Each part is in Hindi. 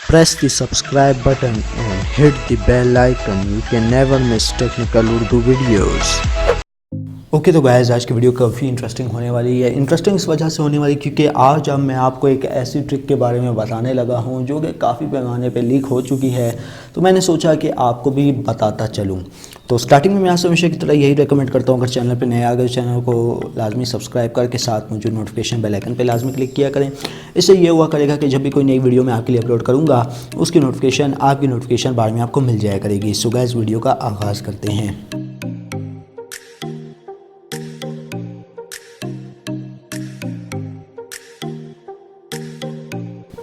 Press the subscribe button and hit the bell icon. You can never miss technical Urdu videos. Okay तो गाइस आज की वीडियो काफ़ी इंटरेस्टिंग होने वाली है। इंटरेस्टिंग इस वजह से होने वाली क्योंकि आज अब मैं आपको एक ऐसी ट्रिक के बारे में बताने लगा हूं जो कि काफ़ी पैमाने पे लीक हो चुकी है, तो मैंने सोचा कि आपको भी बताता चलूं। तो स्टार्टिंग में मैं आपसे हमेशा की तरह यही रेकमेंड करता हूं, अगर चैनल पे नए आ गए चैनल को लाजमी सब्सक्राइब करके साथ मौजूद नोटिफिकेशन बेल आइकन पे लाजमी क्लिक किया करें। इससे ये हुआ करेगा कि जब भी कोई नई वीडियो मैं आपके लिए अपलोड करूँगा उसकी नोटिफिकेशन आपकी नोटिफिकेशन बार में आपको मिल जाया करेगी। सो गाइस वीडियो का आगाज़ करते हैं।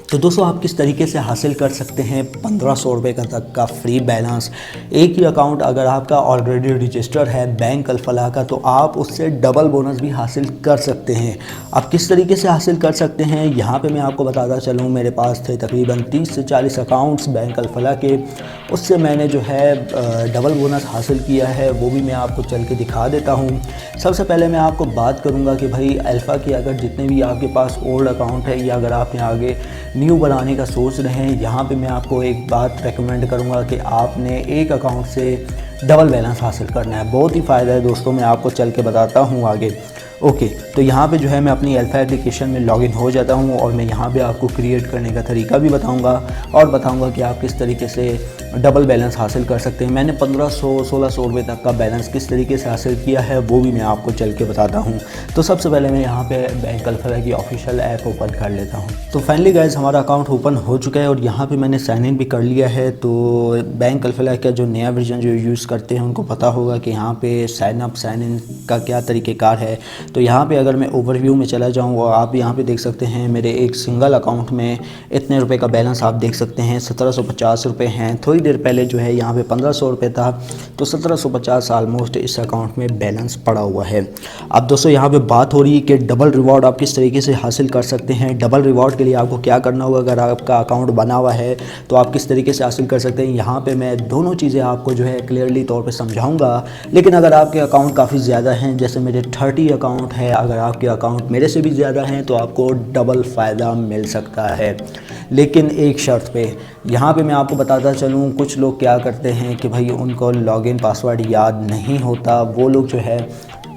तो दोस्तों आप किस तरीके से हासिल कर सकते हैं 1500 रुपये का तक का फ्री बैलेंस। एक ही अकाउंट अगर आपका ऑलरेडी रजिस्टर है बैंक अलफलाह का, तो आप उससे डबल बोनस भी हासिल कर सकते हैं। आप किस तरीके से हासिल कर सकते हैं यहाँ पे मैं आपको बताता चलूँ। मेरे पास थे तकरीबन 30 से 40 अकाउंट्स बैंक अलफलाह के, उससे मैंने जो है डबल बोनस हासिल किया है, वो भी मैं आपको चल के दिखा देता हूँ। सबसे पहले मैं आपको बात करूँगा कि भाई अल्फ़ा के अगर जितने भी आपके पास ओल्ड अकाउंट है या अगर आप यहाँ आगे न्यू बनाने का सोच रहे हैं, यहाँ पे मैं आपको एक बात रेकमेंड करूँगा कि आपने एक अकाउंट से डबल बैलेंस हासिल करना है। बहुत ही फ़ायदा है दोस्तों, मैं आपको चल के बताता हूँ आगे। ओके तो यहाँ पे जो है मैं अपनी अल्फ़ा एप्लीकेशन में लॉगिन हो जाता हूँ और मैं यहाँ पे आपको क्रिएट करने का तरीका भी बताऊँगा और बताऊँगा कि आप किस तरीके से डबल बैलेंस हासिल कर सकते हैं। मैंने 1500-1600 रुपये तक का बैलेंस किस तरीके से हासिल किया है वो भी मैं आपको चल के बताता हूँ। तो सबसे पहले मैं यहाँ पे बैंक अलफलाह की ऑफिशियल ऐप ओपन कर लेता हूँ। तो फाइनली गाइस हमारा अकाउंट ओपन हो चुका है और यहाँ पे मैंने साइन इन भी कर लिया है। तो बैंक अलफलाह का जो नया वर्जन जो यूज़ करते हैं उनको पता होगा कि यहाँ पे साइन अप साइन इन का क्या तरीक़ेकार है। तो यहाँ पे अगर मैं ओवरव्यू में चला जाऊँ और आप यहाँ पे देख सकते हैं मेरे एक सिंगल अकाउंट में इतने रुपए का बैलेंस आप देख सकते हैं 1750 रुपये हैं। थोड़ी देर पहले जो है यहाँ पे 1500 रुपये था, तो 1750 ऑलमोस्ट इस अकाउंट में बैलेंस पड़ा हुआ है। अब दोस्तों यहाँ पे बात हो रही है कि डबल रिवॉर्ड आप किस तरीके से हासिल कर सकते हैं। डबल रिवॉर्ड के लिए आपको क्या करना होगा, अगर आपका अकाउंट बना हुआ है तो आप किस तरीके से हासिल कर सकते हैं। यहाँ पर मैं दोनों चीज़ें आपको जो है क्लियरली तौर पर समझाऊँगा। लेकिन अगर आपके अकाउंट काफ़ी ज़्यादा हैं, जैसे मेरे 30 अकाउंट है, अगर आपके अकाउंट मेरे से भी ज़्यादा हैं तो आपको डबल फ़ायदा मिल सकता है, लेकिन एक शर्त पे। यहाँ पे मैं आपको बताता चलूँ, कुछ लोग क्या करते हैं कि भाई उनको लॉगिन पासवर्ड याद नहीं होता। वो लोग जो है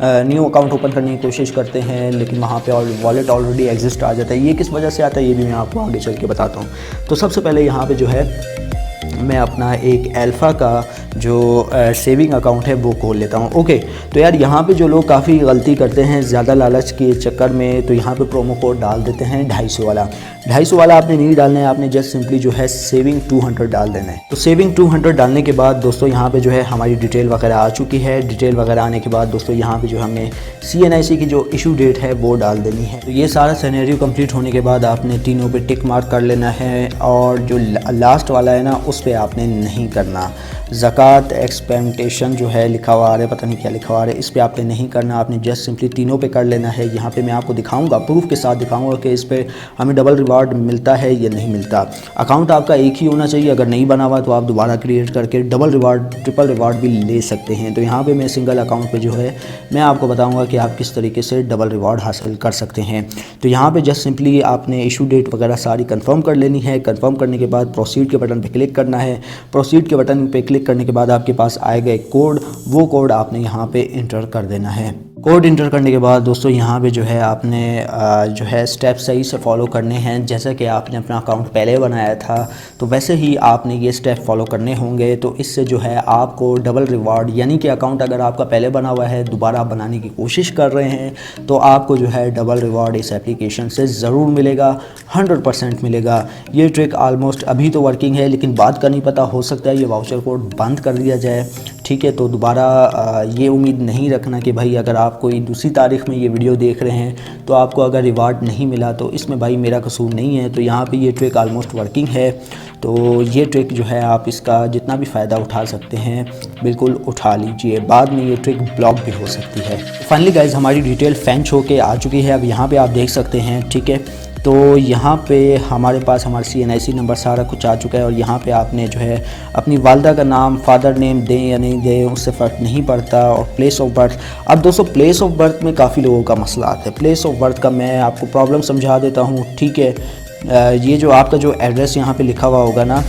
न्यू अकाउंट ओपन करने की कोशिश करते हैं लेकिन वहाँ पे वॉलेट ऑलरेडी एग्जिस्ट आ जाता है। ये किस वजह से आता है ये भी मैं आपको आगे चल के बताता हूँ। तो सबसे पहले यहाँ पे जो है मैं अपना एक अल्फ़ा का जो सेविंग अकाउंट है वो खोल लेता हूँ। ओके तो यार यहाँ पे जो लोग काफ़ी गलती करते हैं ज़्यादा लालच के चक्कर में, तो यहाँ पे प्रोमो कोड डाल देते हैं 250 वाला। 250 वाला आपने नहीं डालना है, आपने जस्ट सिंपली जो है सेविंग 200 डाल देना है। तो सेविंग 200 डालने के बाद दोस्तों यहाँ पे जो है हमारी डिटेल वगैरह आ चुकी है। डिटेल वगैरह आने के बाद दोस्तों यहाँ पे जो हमें CNIC की जो इशू डेट है वो डाल देनी है। तो ये सारा सिनेरियो कंप्लीट होने के बाद आपने तीनों पे टिक मार्क कर लेना है और जो लास्ट वाला है ना उस पर आपने नहीं करना। ज़कात एक्सपेंटेशन जो है लिखा हुआ आ रहा है, पता नहीं क्या लिखा हुआ आ रहा है, इस पे आपने नहीं करना। आपने जस्ट सिंपली तीनों पे कर लेना है। यहाँ पे मैं आपको दिखाऊंगा, प्रूफ के साथ दिखाऊंगा कि इस पे हमें डबल रिवार्ड मिलता है या नहीं मिलता। अकाउंट आपका एक ही होना चाहिए, अगर नहीं बना हुआ तो आप दोबारा क्रिएट करके डबल रिवार्ड ट्रिपल रिवार्ड भी ले सकते हैं। तो यहाँ पर मैं सिंगल अकाउंट पर जो है मैं आपको बताऊँगा कि आप किस तरीके से डबल रिवार्ड हासिल कर सकते हैं। तो यहाँ पर जस्ट सिंपली आपने इशू डेट वगैरह सारी कन्फर्म कर लेनी है। कन्फर्म करने के बाद प्रोसीड के बटन पर क्लिक करना है। प्रोसीड के बटन पर क्लिक करने के बाद आपके पास आएगा एक कोड, वो कोड आपने यहाँ पे इंटर कर देना है। कोड इंटर करने के बाद दोस्तों यहाँ पे जो है आपने जो है स्टेप सही से फॉलो करने हैं। जैसा कि आपने अपना अकाउंट पहले बनाया था तो वैसे ही आपने ये स्टेप फॉलो करने होंगे। तो इससे जो है आपको डबल रिवार्ड, यानी कि अकाउंट अगर आपका पहले बना हुआ है दोबारा बनाने की कोशिश कर रहे हैं तो आपको जो है डबल रिवार्ड इस एप्लीकेशन से ज़रूर मिलेगा, 100% मिलेगा। ये ट्रिक ऑलमोस्ट अभी तो वर्किंग है, लेकिन बात का नहीं पता, हो सकता है ये वाउचर कोड बंद कर दिया जाए। ठीक है, तो दोबारा ये उम्मीद नहीं रखना कि भाई अगर आप कोई दूसरी तारीख में ये वीडियो देख रहे हैं तो आपको अगर रिवार्ड नहीं मिला तो इसमें भाई मेरा कसूर नहीं है। तो यहाँ पे ये ट्रिक ऑलमोस्ट वर्किंग है। तो ये ट्रिक जो है आप इसका जितना भी फ़ायदा उठा सकते हैं बिल्कुल उठा लीजिए, बाद में ये ट्रिक ब्लॉक भी हो सकती है। फाइनली गाइज हमारी डिटेल फैंच होके आ चुकी है। अब यहाँ पे आप देख सकते हैं, ठीक है, तो यहाँ पे हमारे पास हमारा CNIC नंबर सारा कुछ आ चुका है और यहाँ पे आपने जो है अपनी वालदा का नाम, फादर नेम दें या नहीं दें उससे फ़र्क नहीं पड़ता, और प्लेस ऑफ बर्थ। अब दोस्तों प्लेस ऑफ बर्थ में काफ़ी लोगों का मसला आता है। प्लेस ऑफ बर्थ का मैं आपको प्रॉब्लम समझा देता हूँ, ठीक है। ये जो आपका जो एड्रेस यहाँ पे लिखा हुआ होगा ना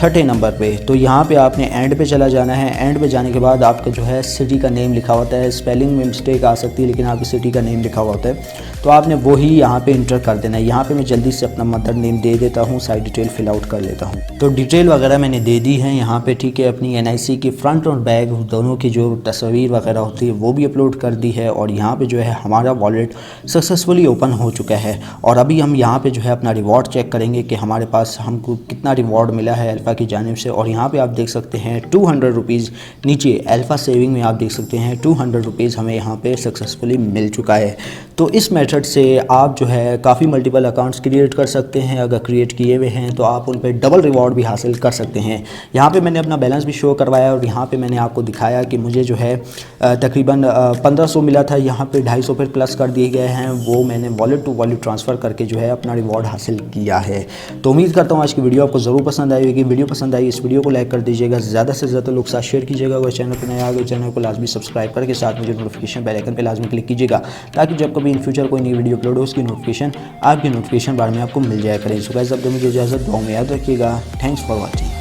30 नंबर पे, तो यहाँ पे आपने एंड पे चला जाना है। एंड पे जाने के बाद आपका जो है सिटी का नेम लिखा होता है, स्पेलिंग में मिस्टेक आ सकती है लेकिन आपकी सिटी का नेम लिखा हुआ होता है, तो आपने वही यहाँ पे इंटर कर देना है। यहाँ पे मैं जल्दी से अपना मदर नेम दे देता हूँ, सारी डिटेल फिल आउट कर लेता हूँ। तो डिटेल वगैरह मैंने दे दी है यहाँ पे, ठीक है। अपनी NIC की फ्रंट और बैक दोनों की जो तस्वीर वगैरह होती है वो भी अपलोड कर दी है। और यहाँ पे जो है हमारा वॉलेट सक्सेसफुली ओपन हो चुका है। और अभी हम यहाँ पे जो है अपना रिवॉर्ड चेक करेंगे कि हमारे पास हमको कितना रिवॉर्ड मिला है अल्फ़ा की जानिब से। और यहाँ पे आप देख सकते हैं 200 रुपीज़ नीचे अल्फ़ा सेविंग में आप देख सकते हैं 200 रुपीज़ हमें यहाँ पे सक्सेसफुली मिल चुका है। तो इस मेथड से आप जो है काफ़ी मल्टीपल अकाउंट्स क्रिएट कर सकते हैं। अगर क्रिएट किए हुए हैं तो आप उन पर डबल रिवॉर्ड भी हासिल कर सकते हैं। यहाँ पे मैंने अपना बैलेंस भी शो करवाया और यहाँ पे मैंने आपको दिखाया कि मुझे जो है तकरीबन 1500 मिला था। यहाँ पे 250 फिर प्लस कर दिए गए हैं, वो मैंने वॉलेट टू वॉलेट ट्रांसफ़र करके जो है अपना रिवॉर्ड हासिल किया है। तो उम्मीद करता हूँ आज की वीडियो आपको ज़रूर पसंद आई होगी। वीडियो पसंद आई इस वीडियो को लाइक कर दीजिएगा, ज़्यादा से ज़्यादा लोग साथ शेयर कीजिएगा। अगर चैनल पर नया आ गए चैनल को लाजमी सब्सक्राइब करके साथ मुझे नोटिफिकेशन बेल आइकन पर लाजमी क्लिक कीजिएगा, ताकि जब कभी इन फ्यूचर कोई नई वीडियो अपलोड हो उसकी नोटिफिकेशन आपकी नोटिफिकेशन बार में आपको मिल जाया करें। सो गाइस अब तो मुझे इजाज़त, दुआ में याद रखिएगा। Thanks for watching.